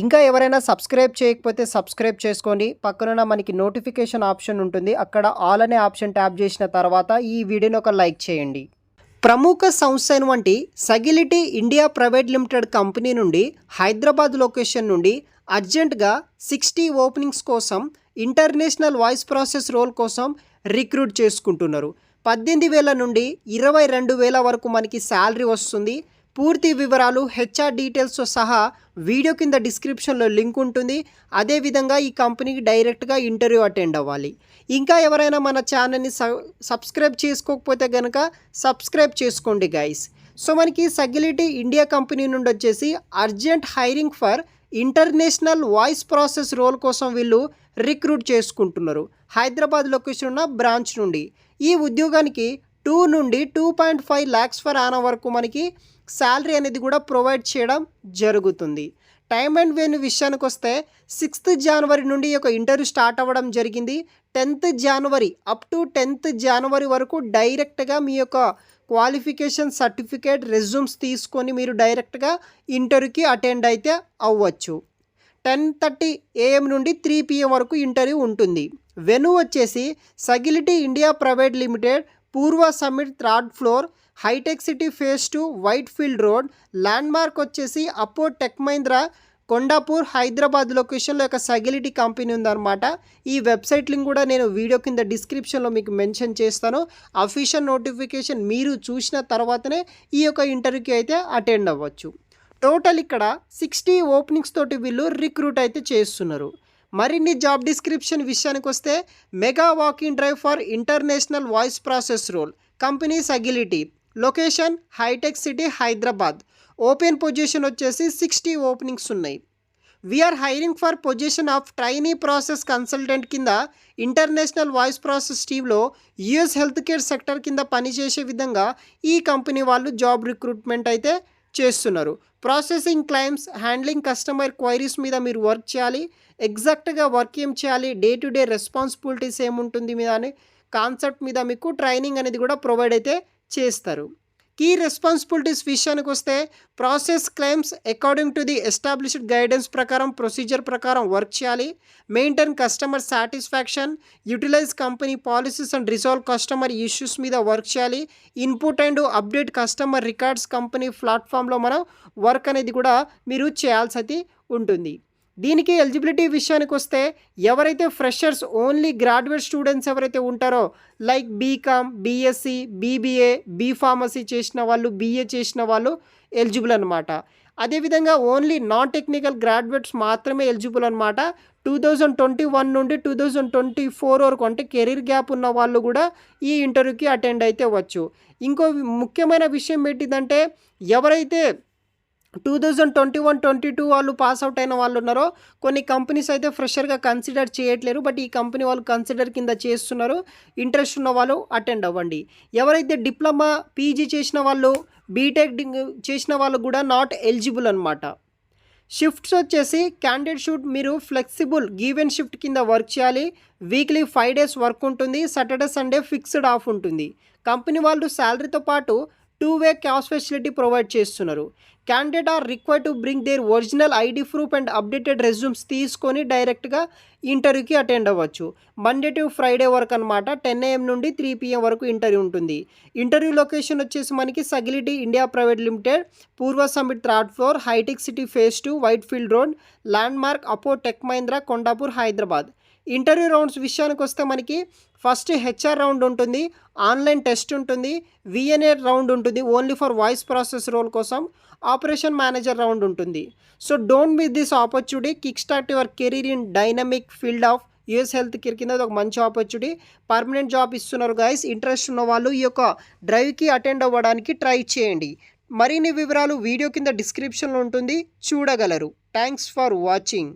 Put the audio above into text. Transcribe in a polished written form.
ఇంకా ఎవరైనా సబ్స్క్రైబ్ చేయకపోతే సబ్స్క్రైబ్ చేసుకోండి. పక్కనున్న మనకి నోటిఫికేషన్ ఆప్షన్ ఉంటుంది. అక్కడ ఆల్ అనే ఆప్షన్ ట్యాప్ చేసిన తర్వాత ఈ వీడియోని ఒక లైక్ చేయండి. ప్రముఖ సంస్థ అయినటువంటి సగిలిటీ ఇండియా ప్రైవేట్ లిమిటెడ్ కంపెనీ నుండి హైదరాబాద్ లొకేషన్ నుండి అర్జెంటుగా 60 ఓపెనింగ్స్ కోసం ఇంటర్నేషనల్ వాయిస్ ప్రాసెస్ రోల్ కోసం రిక్రూట్ చేసుకుంటున్నారు. 18,000 నుండి 22,000 వరకు మనకి శాలరీ వస్తుంది. పూర్తి వివరాలు హెచ్ఆర్ డీటెయిల్స్తో సహా వీడియో కింద డిస్క్రిప్షన్లో లింక్ ఉంటుంది. అదేవిధంగా ఈ కంపెనీకి డైరెక్ట్గా ఇంటర్వ్యూ అటెండ్ అవ్వాలి. ఇంకా ఎవరైనా మన ఛానల్ని సబ్స్క్రైబ్ చేసుకోకపోతే కనుక సబ్స్క్రైబ్ చేసుకోండి గైస్. సో మనకి సగిలిటీ ఇండియా కంపెనీ నుండి వచ్చేసి urgent hiring for international voice process role కోసం వీళ్ళు రిక్రూట్ చేసుకుంటున్నారు. హైదరాబాద్ లొకేషన్ ఉన్న బ్రాంచ్ నుండి ఈ ఉద్యోగానికి 2 నుండి 2.5 lakhs ఫర్ యానం వరకు మనకి శాలరీ అనేది కూడా ప్రొవైడ్ చేయడం జరుగుతుంది. టైమ్ అండ్ వెన్యూ విషయానికి వస్తే 6th January నుండి ఒక ఇంటర్వ్యూ స్టార్ట్ అవ్వడం జరిగింది. 10th January up to 10th January వరకు డైరెక్ట్గా మీ యొక్క క్వాలిఫికేషన్ సర్టిఫికేట్ రెజ్యూమ్స్ తీసుకొని మీరు డైరెక్ట్గా ఇంటర్వ్యూకి అటెండ్ అయితే అవ్వచ్చు. 10:30 AM నుండి 3 PM వరకు ఇంటర్వ్యూ ఉంటుంది. వెన్యూ వచ్చేసి Sagility India private limited, Purva summit 3rd floor, hitech city phase 2, white field road. Landmark వచ్చేసి అపో టెక్ మహీంద్రా, కొండాపూర్, హైదరాబాద్ లొకేషన్లో యొక్క సగిలిటీ కంపెనీ ఉందన్నమాట. ఈ వెబ్సైట్ లింక్ కూడా నేను వీడియో కింద డిస్క్రిప్షన్లో మీకు మెన్షన్ చేస్తాను. అఫీషియల్ నోటిఫికేషన్ మీరు చూసిన తర్వాతనే ఈ యొక్క ఇంటర్వ్యూకి అయితే అటెండ్ అవ్వచ్చు. టోటల్ ఇక్కడ 60 ఓపెనింగ్స్ తోటి వీళ్ళు రిక్రూట్ అయితే చేస్తున్నారు. మరిన్ని జాబ్ డిస్క్రిప్షన్ విషయానికి వస్తే mega walking drive for international voice process role, company Sagility, location హైటెక్ సిటీ హైదరాబాద్. ఓపెన్ పొజిషన్ వచ్చేసి 60 ఓపెనింగ్స్ ఉన్నాయి. We're hiring for position of trainee process consultant కింద ఇంటర్నేషనల్ వాయిస్ ప్రాసెస్ టీంలో యుఎస్ హెల్త్ కేర్ సెక్టర్ కింద పనిచేసే విధంగా ఈ కంపెనీ వాళ్ళు జాబ్ రిక్రూట్మెంట్ అయితే చేస్తున్నారు. Processing claims, handling customer queries మీద మీరు వర్క్ చేయాలి. ఎగ్జాక్ట్గా వర్క్ ఏం చేయాలి, డే టు డే రెస్పాన్సిబిలిటీస్ ఏముంటుంది మీద అనే కాన్సెప్ట్ మీద మీకు ట్రైనింగ్ అనేది కూడా ప్రొవైడ్ అయితే చేస్తారు. కీ రెస్పాన్సిబిలిటీస్ విషయానికి వస్తే process claims according to the established guidance ప్రకారం, ప్రొసీజర్ ప్రకారం వర్క్ చేయాలి. Maintain customer satisfaction, utilize company policies and resolve customer issues మీద వర్క్ చేయాలి. Input and update customer records company ప్లాట్ఫామ్లో మనం వర్క్ అనేది కూడా మీరు చేయాల్సి అయితే ఉంటుంది. దీనికి ఎలిజిబిలిటీ విషయానికి వస్తే ఎవరైతే ఫ్రెషర్స్, ఓన్లీ గ్రాడ్యుయేట్ స్టూడెంట్స్ ఎవరైతే ఉంటారో like BCom, BSc, BBA, B Pharmacy చేసిన వాళ్ళు, బీఏ చేసిన వాళ్ళు ఎలిజిబుల్ అనమాట. అదేవిధంగా ఓన్లీ నాన్ టెక్నికల్ గ్రాడ్యుయేట్స్ మాత్రమే ఎలిజిబుల్ అనమాట. 2021 నుండి 2024 వరకు అంటే కెరీర్ గ్యాప్ ఉన్న వాళ్ళు కూడా ఈ ఇంటర్వ్యూకి అటెండ్ అయితే వచ్చు. ఇంకో ముఖ్యమైన విషయం ఏంటిదంటే ఎవరైతే 2021-22 వాళ్ళు పాస్ అవుట్ అయిన వాళ్ళు ఉన్నారో కొన్ని కంపెనీస్ అయితే ఫ్రెషర్గా కన్సిడర్ చేయట్లేరు. బట్ ఈ కంపెనీ వాళ్ళు కన్సిడర్ కింద చేస్తున్నారు. ఇంట్రెస్ట్ ఉన్న వాళ్ళు అటెండ్ అవ్వండి. ఎవరైతే డిప్లొమా, పీజీ చేసిన వాళ్ళు, బీటెక్ చేసిన వాళ్ళు కూడా నాట్ ఎలిజిబుల్ అనమాట. షిఫ్ట్స్ వచ్చేసి క్యాండిడేట్ షూట్ మీరు ఫ్లెక్సిబుల్ గివెన్ షిఫ్ట్ కింద వర్క్ చేయాలి. వీక్లీ 5 days వర్క్ ఉంటుంది. సాటర్డే సండే ఫిక్స్డ్ ఆఫ్ ఉంటుంది. కంపెనీ వాళ్ళు శాలరీతో పాటు 2-way క్యాష్ ఫెసిలిటీ ప్రొవైడ్ చేస్తున్నారు. Candidate are required to bring their original ID proof and updated resumes తీసుకొని డైరెక్ట్గా ఇంటర్వ్యూకి అటెండ్ అవ్వచ్చు. మండే టు ఫ్రైడే వరకు అనమాట. 10 AM నుండి 3 PM వరకు ఇంటర్వ్యూ ఉంటుంది. ఇంటర్వ్యూ లొకేషన్ వచ్చేసి మనకి Sagility India private limited, Purva summit 3rd floor, hitech city phase 2, white field road, landmark opp tech Mahindra, Kondapur, Hyderabad. Interview rounds విషయానికి వస్తే మనకి ఫస్ట్ హెచ్ఆర్ రౌండ్ ఉంటుంది, ఆన్లైన్ టెస్ట్ ఉంటుంది, విఎన్ఏ రౌండ్ ఉంటుంది only for voice process role కోసం, operation manager round ఉంటుంది. So don't miss this opportunity. Kick start your career in dynamic field of US health care కింద ఒక మంచి opportunity. Permanent job ఇస్తున్నారు guys. Interest ఉన్న వాళ్ళు ఈ యొక్క డ్రైవ్కి అటెండ్ అవ్వడానికి ట్రై చేయండి. మరిన్ని వివరాలు వీడియో కింద డిస్క్రిప్షన్లో ఉంటుంది, చూడగలరు. Thanks for watching.